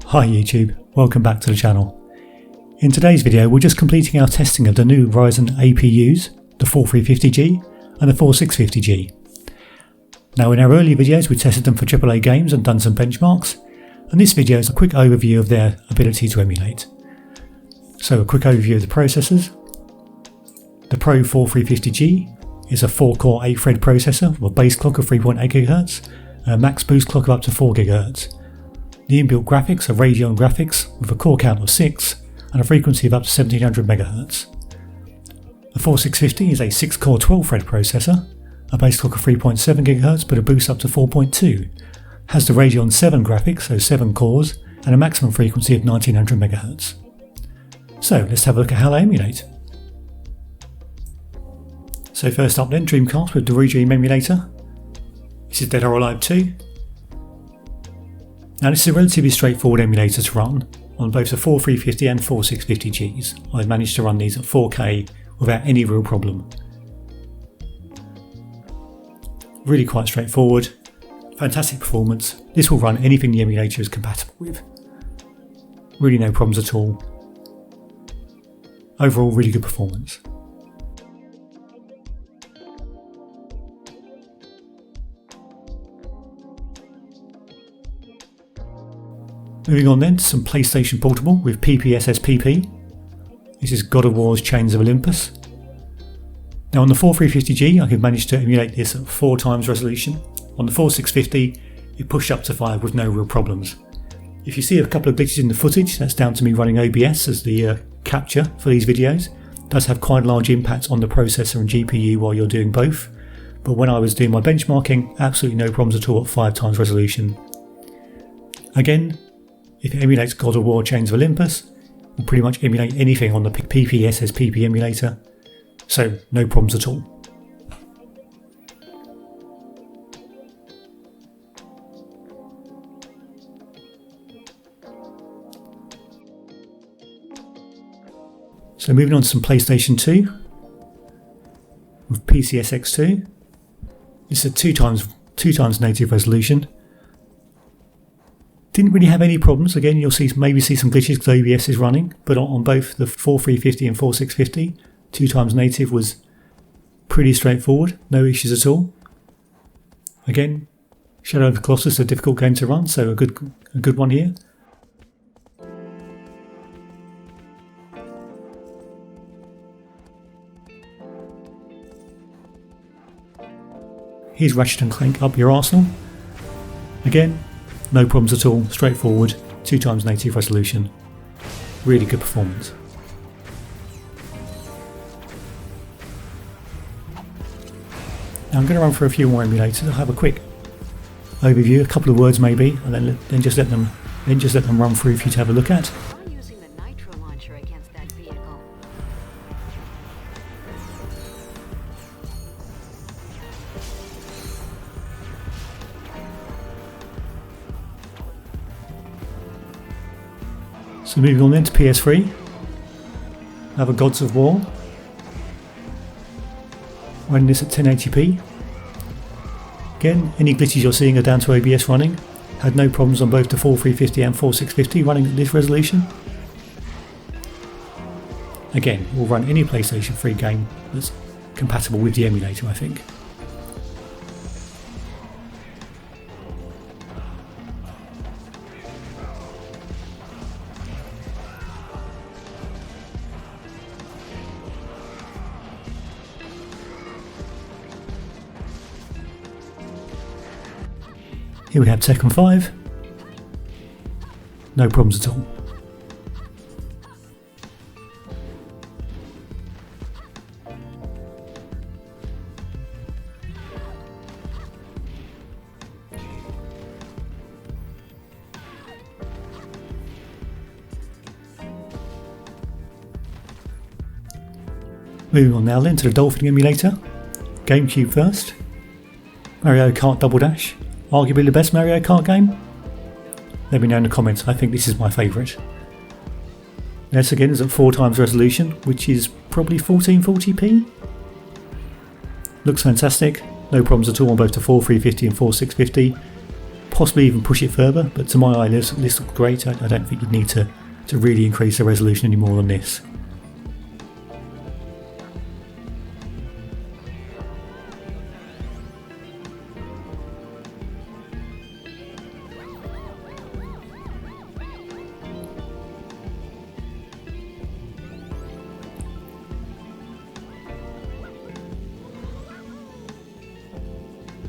Hi YouTube, welcome back to the channel. In today's video we're just completing our testing of the new Ryzen APUs, the 4350G and the 4650G. Now in our earlier videos we tested them for AAA games and done some benchmarks, and this video is a quick overview of their ability to emulate. So a quick overview of the processors. The Pro 4350G is a 4-core 8-thread processor with a base clock of 3.8 GHz and a max boost clock of up to 4 GHz. The inbuilt graphics are Radeon graphics with a core count of 6 and a frequency of up to 1700 MHz. The 4650 is a 6-core 12-thread processor, a base clock of 3.7 GHz but a boost up to 4.2, has the Radeon 7 graphics, so 7 cores, and a maximum frequency of 1900 MHz. So let's have a look at how they emulate. So first up then, Dreamcast with the ReDream emulator. This is Dead or Alive 2. Now this is a relatively straightforward emulator to run on both the 4350 and 4650Gs. I've managed to run these at 4K without any real problem. Really quite straightforward, fantastic performance. This will run anything the emulator is compatible with. Really no problems at all. Overall really good performance. Moving on then to some PlayStation Portable with PPSSPP. This is God of War's Chains of Olympus. Now on the 4350G I could manage to emulate this at 4 times resolution. On the 4650 it pushed up to 5 with no real problems. If you see a couple of glitches in the footage, that's down to me running OBS as the capture for these videos. It does have quite large impacts on the processor and GPU while you're doing both. But when I was doing my benchmarking, absolutely no problems at all at 5 times resolution. Again, if it emulates God of War Chains of Olympus, it will pretty much emulate anything on the PPSSPP emulator, so no problems at all. So moving on to some PlayStation 2 with PCSX2. This is a 2 times native resolution. Didn't really have any problems. Again, you'll maybe see some glitches because OBS is running, but on both the 4350 and 4650, 2 times native was pretty straightforward, no issues at all. Again, Shadow of the Colossus is a difficult game to run, so a good one here. Here's Ratchet & Clank Up Your Arsenal. Again, no problems at all, straightforward, 2 times native resolution. Really good performance. Now I'm going to run through a few more emulators. I'll have a quick overview, a couple of words maybe, and then just let them run through for you to have a look at. So moving on then to PS3, another Gods of War, running this at 1080p. Again, any glitches you're seeing are down to OBS running. Had no problems on both the 4350 and 4650 running at this resolution. Again, will run any PlayStation 3 game that's compatible with the emulator, I think. Here we have Tekken 5, no problems at all. Moving on now then to the Dolphin emulator, GameCube first, Mario Kart Double Dash. Arguably the best Mario Kart game? Let me know in the comments, I think this is my favourite. This again is at 4 times resolution, which is probably 1440p. Looks fantastic, no problems at all on both the 4350 and 4650. possibly even push it further, but to my eye this looks great. I don't think you'd need to really increase the resolution any more than this.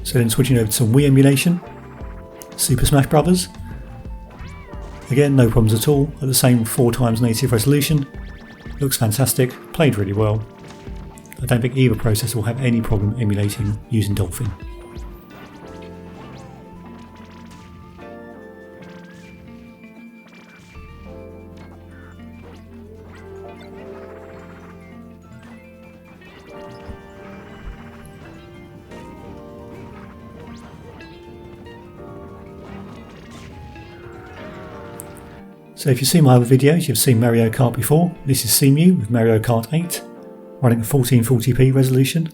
So then switching over to some Wii emulation, Super Smash Bros. Again, no problems at all, at the same 4x native resolution. Looks fantastic, played really well. I don't think either processor will have any problem emulating using Dolphin. So if you've seen my other videos, you've seen Mario Kart before. This is CEMU with Mario Kart 8, running at 1440p resolution.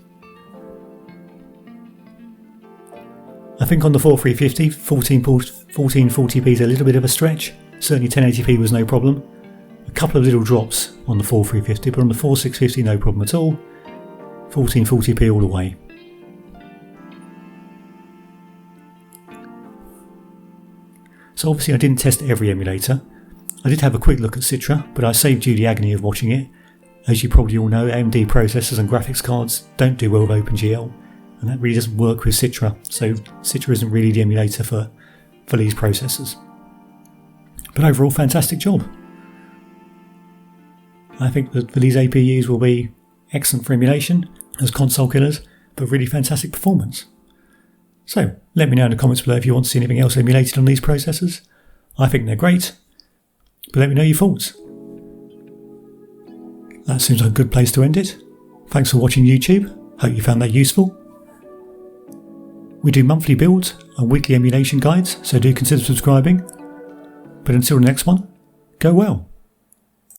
I think on the 4350, 1440p is a little bit of a stretch. Certainly 1080p was no problem. A couple of little drops on the 4350, but on the 4650 no problem at all. 1440p all the way. So obviously I didn't test every emulator. I did have a quick look at Citra, but I saved you the agony of watching it. As you probably all know, AMD processors and graphics cards don't do well with OpenGL, and that really doesn't work with Citra, so Citra isn't really the emulator for these processors. But overall, fantastic job. I think that these APUs will be excellent for emulation as console killers, but really fantastic performance. So, let me know in the comments below if you want to see anything else emulated on these processors. I think they're great, but let me know your thoughts. That seems like a good place to end it. Thanks for watching YouTube, hope you found that useful. We do monthly builds and weekly emulation guides, so do consider subscribing. But until the next one, go well.